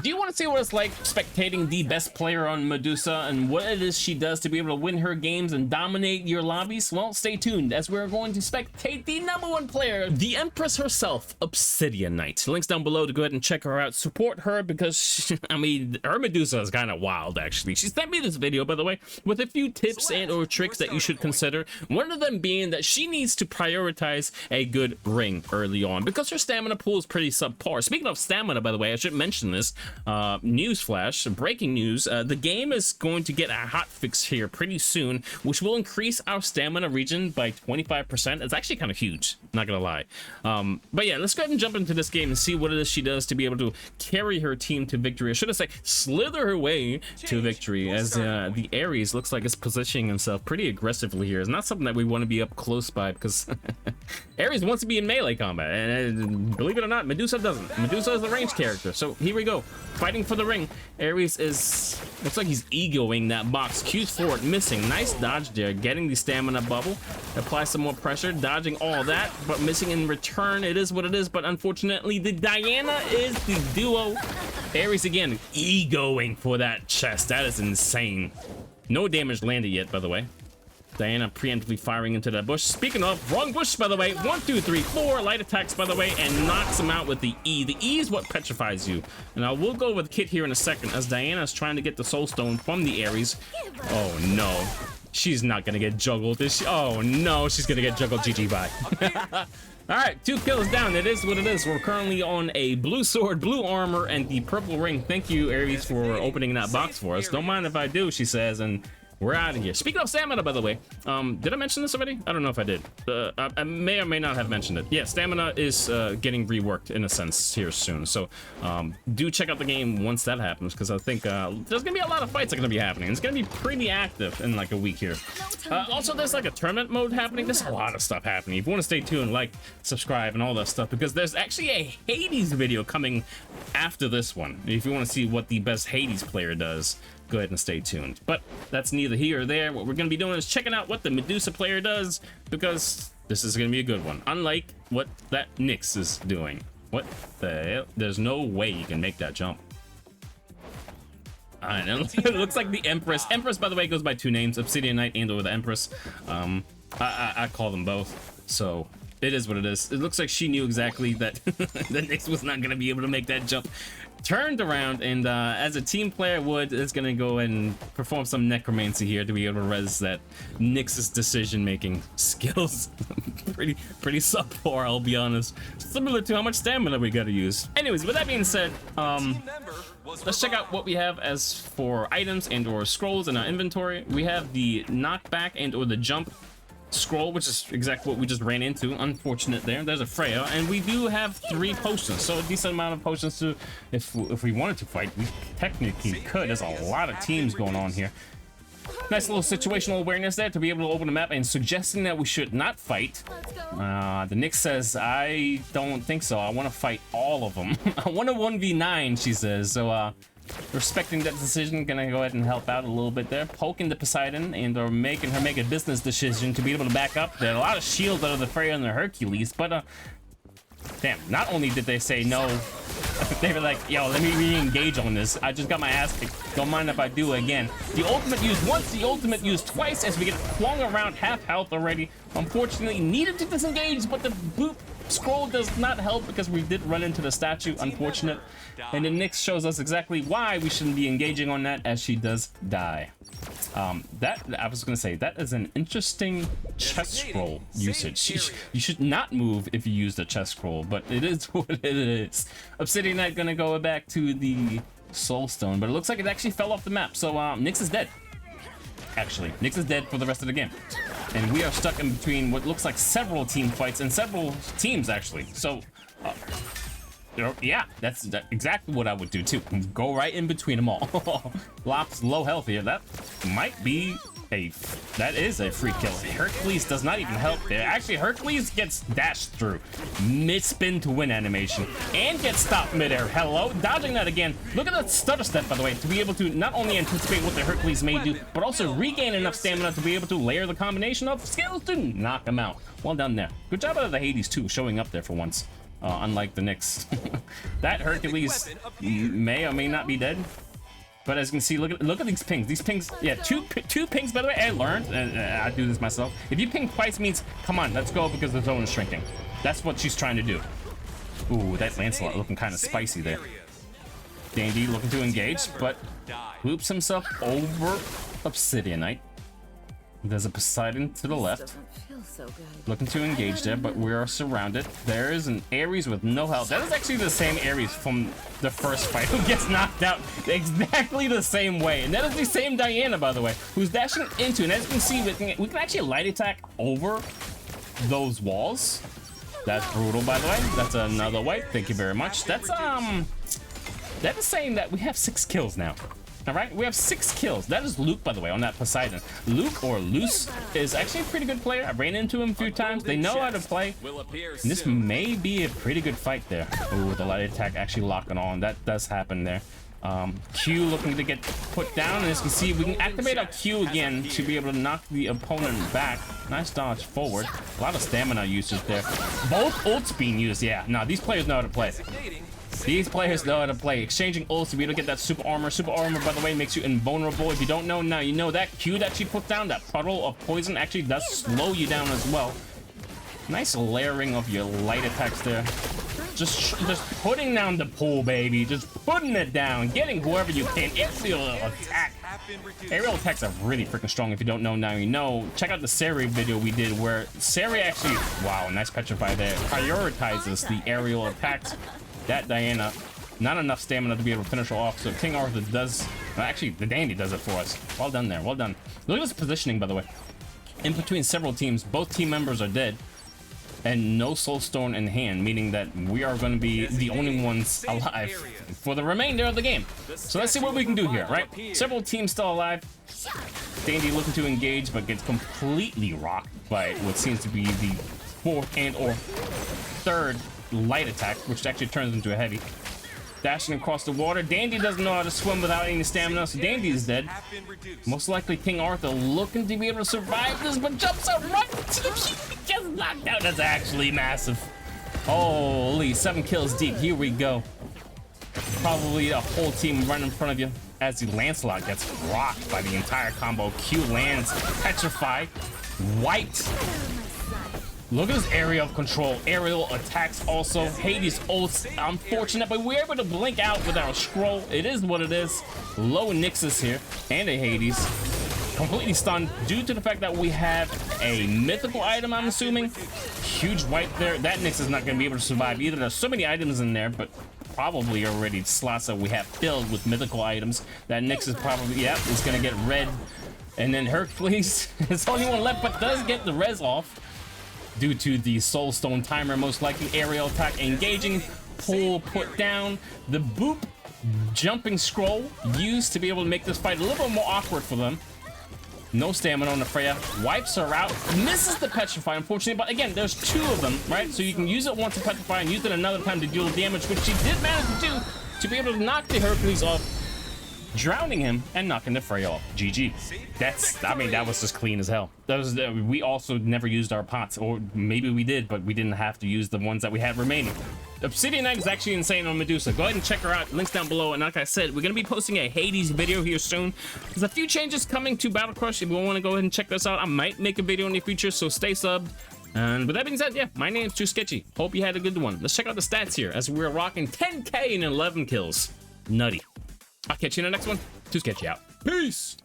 Do you want to see what it's like spectating the best player on Medusa and what it is she does to be able to win her games and dominate your lobbies? Well, stay tuned as we're going to spectate the #1 player, the Empress herself, Obsydianyte. Links down below to go ahead and check her out. Support her because, I mean, her Medusa is kind of wild, actually. She sent me this video, by the way, with a few tips and or tricks that you should consider. One of them being that she needs to prioritize a good ring early on because her stamina pool is pretty subpar. Speaking of stamina, by the way, I should mention this. News flash, breaking news, the game is going to get a hot fix here pretty soon, which will increase our stamina region by 25%. It's actually kind of huge, not gonna lie. But yeah, let's go ahead and jump into this game and see what it is she does to be able to carry her team to victory. I should have said slither her way to victory, as the Ares looks like it's positioning himself pretty aggressively here. It's not something that we want to be up close by because Ares wants to be in melee combat, and believe it or not, Medusa doesn't. Medusa is the ranged character, so here we go. Fighting for the ring. Ares is, looks like he's egoing that box. Q's forward, missing. Nice dodge there, getting the stamina bubble. Apply some more pressure, dodging all that, but missing in return. It is what it is, but unfortunately, the Diana is the duo. Ares again, egoing for that chest. That is insane. No damage landed yet, by the way. Diana preemptively firing into that bush. Speaking of, wrong bush, by the way. 1, 2, 3, 4 light attacks, by the way, and knocks him out with the E. The E is what petrifies you. And I will go with Kit here in a second as Diana is trying to get the soul stone from the Ares. Oh no, she's not gonna get juggled. Is she? Oh no, she's gonna get juggled. GG, bye. All right, 2 kills down. It is what it is. We're currently on a blue sword, blue armor, and the purple ring. Thank you, Ares, for opening that box for us. Don't mind if I do, she says, and we're out of here. Speaking of stamina, by the way, did I mention this already? I don't know if I did. I may or may not have mentioned it. Yeah, stamina is getting reworked in a sense here soon. So do check out the game once that happens, because I think there's gonna be a lot of fights that are gonna be happening. It's gonna be pretty active in like a week here. Also, there's like a tournament mode happening. There's a lot of stuff happening. If you want to stay tuned, like, subscribe, and all that stuff, because there's actually a Hades video coming after this one. If you want to see what the best Hades player does, go ahead and stay tuned. But that's neither here or there. What we're going to be doing is checking out what the Medusa player does, because this is going to be a good one. Unlike what that Nyx is doing. What the hell? There's no way you can make that jump. I know. It looks like the Empress. Empress, by the way, goes by 2 names, Obsydianyte and or the Empress. I call them both. So it is what it is. It looks like she knew exactly that the Nyx was not going to be able to make that jump. Turned around, and as a team player would, is going to go and perform some necromancy here to be able to res that Nyx's decision-making skills. pretty subpar, I'll be honest. Similar to how much stamina we got to use. Anyways, with that being said, let's check out what we have as for items and or scrolls in our inventory. We have the knockback and or the jump scroll, which is exactly what we just ran into. Unfortunate there. There's a Freya, and we do have 3 potions, so a decent amount of potions to, if we wanted to fight, we technically could. There's a lot of teams going on here. Nice little situational awareness there to be able to open the map and suggesting that we should not fight. The Nyx says, I don't think so. I want to fight all of them. I want a 1v9, she says. So respecting that decision, gonna go ahead and help out a little bit there, poking the Poseidon and or making her make a business decision to be able to back up. There are a lot of shields out of the Freya and the Hercules, but damn, not only did they say no, they were like, yo, let me re-engage on this. I just got my ass kicked. Don't mind if I do again. The ultimate used once, the ultimate used twice, as we get flung around half health already. Unfortunately, needed to disengage, but the boop scroll does not help because we did run into the statue. Unfortunate. And then Nyx shows us exactly why we shouldn't be engaging on that, as she does die. That, I was gonna say, that is an interesting chest scroll usage. You should not move if you use the chest scroll, but it is what it is. Obsydianyte gonna go back to the soul stone, but it looks like it actually fell off the map. So Nyx is dead. Actually, Nyx is dead for the rest of the game, and we are stuck in between what looks like several team fights and several teams actually. So yeah, that's exactly what I would do too. Go right in between them all. Lops low health here. That might be that is a free kill. Hercules does not even help there. Actually, Hercules gets dashed through. Mid-spin to win animation and gets stopped midair. Hello, dodging that again. Look at that stutter step, by the way, to be able to not only anticipate what the Hercules may do, but also regain enough stamina to be able to layer the combination of skills to knock him out. Well done there. Good job out of the Hades too, showing up there for once. unlike the Nyx. That Hercules may or may not be dead. But as you can see, look at these pings. These pings, yeah, two pings, by the way. I learned, and I do this myself. If you ping twice means, come on, let's go because the zone is shrinking. That's what she's trying to do. Ooh, that Lancelot looking kind of spicy there. Dandy looking to engage, but loops himself over Obsydianyte. There's a Poseidon to the left. Looking to engage there, but we are surrounded. There is an Ares with no health. That is actually the same Ares from the first fight who gets knocked out exactly the same way. And that is the same Diana, by the way, who's dashing into. And as you can see, we can actually light attack over those walls. That's brutal, by the way. That's another wipe. Thank you very much. That is saying that we have 6 kills now. All right, we have 6 kills. That is Luke, by the way, on that Poseidon. Luke, or Luce, is actually a pretty good player. I ran into him a few times. They know how to play. And this may be a pretty good fight there. Ooh, the light attack actually locking on. That does happen there. Q looking to get put down. And as you can see, we can activate our Q again to be able to knock the opponent back. Nice dodge forward. A lot of stamina usage there. Both ults being used. Yeah, no, these players know how to play. These players know how to play. Exchanging ults to be able to get that super armor. Super armor, by the way, makes you invulnerable. If you don't know now, you know that Q that she put down, that puddle of poison, actually does slow you down as well. Nice layering of your light attacks there. Just putting down the pool, baby. Just putting it down. Getting whoever you can. Aerial attack. Aerial attacks are really freaking strong. If you don't know now, you know. Check out the Seri video we did where Seri actually, wow, nice Petrify there, prioritizes the aerial attacks. That Diana, not enough stamina to be able to finish her off. So King Arthur does, well, actually the Dandy does it for us. Well done there, well done. Look at this positioning, by the way. In between several teams, both team members are dead. And no Soulstone in hand, meaning that we are going to be the only ones alive for the remainder of the game. So let's see what we can do here, right? Several teams still alive. Dandy looking to engage, but gets completely rocked by what seems to be the 4th and or 3rd light attack, which actually turns into a heavy. Dashing across the water. Dandy doesn't know how to swim without any stamina, so Dandy is dead. Most likely King Arthur looking to be able to survive this, but jumps out right to the gets knocked out. That's actually massive. Holy, 7 kills deep. Here we go. Probably a whole team right in front of you as the Lancelot gets rocked by the entire combo. Q lands, Petrify, wiped. Look at this area of control. Aerial attacks also. Hades ults. Unfortunate, but we're able to blink out with our scroll. It is what it is. Low Nyxus here. And a Hades. Completely stunned due to the fact that we have a mythical item, I'm assuming. Huge wipe there. That Nyx is not going to be able to survive either. There's so many items in there, but probably already slots that we have filled with mythical items. That Nyx is probably, yep, is going to get red. And then Hercules is the only one left, but does get the res off. Due to the Soulstone timer, most likely aerial attack engaging, pull, put down, the boop jumping scroll used to be able to make this fight a little bit more awkward for them. No stamina on the Freya, wipes her out, misses the Petrify, unfortunately, but again, there's 2 of them, right? So you can use it once to Petrify and use it another time to deal damage, which she did manage to do to be able to knock the Hercules off, drowning him and knocking the Freya off. GG. I mean, that was just clean as hell. That was, we also never used our pots, or maybe we did, but we didn't have to use the ones that we had remaining. Obsydianyte is actually insane on Medusa. Go ahead and check her out. Links down below. And like I said, we're going to be posting a Hades video here soon. There's a few changes coming to Battle Crush. If you want to go ahead and check this out, I might make a video in the future, so stay subbed. And with that being said, yeah, my name's Too Sketchy. Hope you had a good one. Let's check out the stats here as we're rocking 10K and 11 kills. Nutty. I'll catch you in the next one. Too Sketchy out. Peace!